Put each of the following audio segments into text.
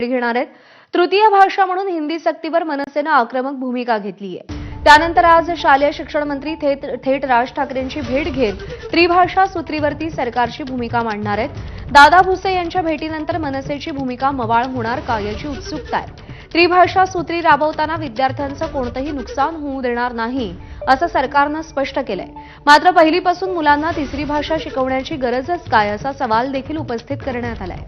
घेणार आहेत। तृतीय भाषा म्हणून हिंदी सक्तीवर मनसेनं आक्रमक भूमिका घेतली आहे। त्यानंतर आज शालेय शिक्षण मंत्री थेट राज ठाकरेंची भेट घेत त्रिभाषा सूत्रीवरती सरकारची भूमिका मांडणार आहेत। दादा भुसे यांच्या भेटीनंतर मनसेची भूमिका मवाळ होणार का याची उत्सुकता आहे। त्रिभाषा सूत्री राबवताना विद्यार्थ्यांचं कोणतंही नुकसान होऊ देणार नाही असं सरकारनं स्पष्ट केलंय। मात्र पहिलीपासून मुलांना तिसरी भाषा शिकवण्याची गरजच काय असा सवाल देखील उपस्थित करण्यात आलाय।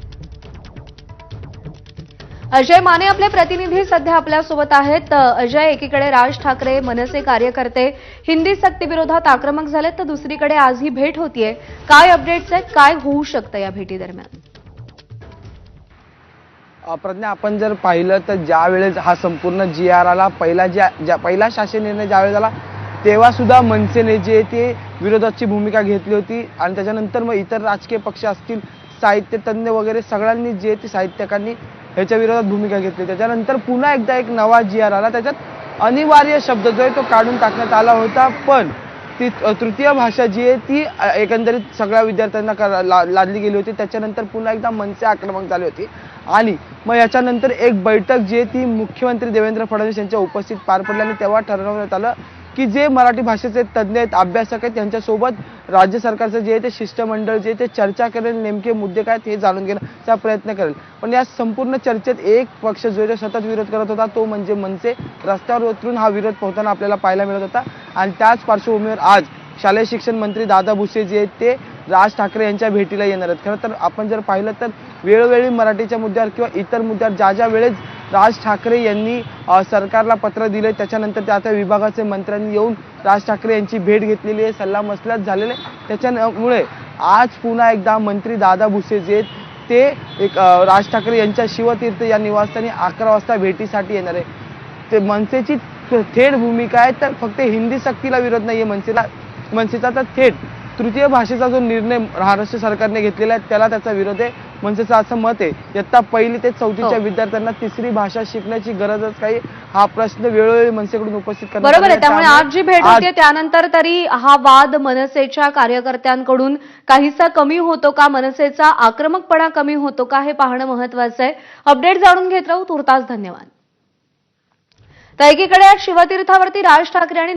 अजय माने आपले प्रतिनिधी सध्या आपल्यासोबत आहेत। अजय, एकीकडे राज ठाकरे मनसे कार्यकर्ते हिंदी सक्तीविरोधात आक्रमक झालेत, तर दुसरीकडे आज ही भेट होतीये। काय अपडेट्स आहेत, काय होऊ शकतं या भेटीदरम्यान? प्रज्ञा, आपण जर पाहिलं तर ज्या वेळेस हा संपूर्ण जी.आर. आला, पहिला शासन निर्णय ज्यावेळेस झाला तेव्हा सुद्धा मनसेने जे ते विरोधाची भूमिका घेतली होती आणि त्याच्यानंतर मग इतर राजकीय पक्ष असतील, साहित्य तज्ञ वगैरे सगळ्यांनी जे ते साहित्यकांनी ह्याच्या विरोधात भूमिका घेतली। त्याच्यानंतर पुन्हा एकदा एक नवा जी.आर. आला, त्याच्यात अनिवार्य शब्द जो आहे तो काढून टाकण्यात आला होता, पण ती तृतीय भाषा जी आहे ती एकंदरीत सगळ्या विद्यार्थ्यांना लादली गेली होती। त्याच्यानंतर पुन्हा एकदा मनसे आक्रमक झाले होते आणि मग याच्यानंतर एक बैठक जी आहे ती मुख्यमंत्री देवेंद्र फडणवीस यांच्या उपस्थित पार पडली आणि तेव्हा ठरवण्यात आलं की जे मराठी भाषेचे तज्ञ आहेत, अभ्यासक आहेत, त्यांच्यासोबत राज्य सरकारचं जे आहे ते शिष्टमंडळ जे ते चर्चा करेल, नेमके मुद्दे काय हे जाणून घेण्याचा प्रयत्न करेल। पण या संपूर्ण चर्चेत एक पक्ष जो आहे सतत विरोध करत होता, तो म्हणजे मनसे। रस्त्यावर उतरून हा विरोध होताना आपल्याला पाहायला मिळत होता आणि त्याच पार्श्वभूमीवर आज शालेय शिक्षण मंत्री दादा भुसे जे आहेत ते राज ठाकरे यांच्या भेटीला येणार आहेत। खरं तर आपण जर पाहिलं तर वेळोवेळी मराठीच्या मुद्द्यावर किंवा इतर मुद्द्यावर ज्या वेळेस राज ठाकरे यांनी सरकारला पत्र दिले, त्याच्यानंतर त्या विभागाचे मंत्र्यांनी येऊन राज ठाकरे यांची भेट घेतलेली आहे, सल्लामसलत झालेले। त्याच्यामुळे आज पुन्हा एकदा मंत्री दादा भुसे जे आहेत ते एक राज ठाकरे यांच्या शिवतीर्थ या निवासस्थानी 11 वाजता भेटीसाठी येणार आहे। ते मनसेची थेट भूमिका आहे, तर फक्त हिंदी सक्तीला विरोध नाहीये मनसेचा तर थेट तृतीय भाषेचा जो निर्णय महाराष्ट्र सरकारने घेतलेला आहे त्याला त्याचा विरोध आहे। मनसेचं असं मत आहे इयत्ता 1ली ते 4थीच्या विद्यार्थ्यांना तिसरी भाषा शिकण्याची गरजच काही, हा प्रश्न वेळोवेळी मनसेकडून उपस्थित करण्यात बरोबर आहे। त्यामुळे आज जी भेट होते त्यानंतर तरी हा वाद मनसेच्या कार्यकर्त्यांकडून काहीसा कमी होतो का, मनसेचा आक्रमकपणा कमी होतो का, हे पाहणं महत्त्वाचं आहे। अपडेट जाणून घेत राहू, तुर्तास धन्यवाद। तर एकीकडे आज शिवतीर्थावरती राज ठाकरे आणि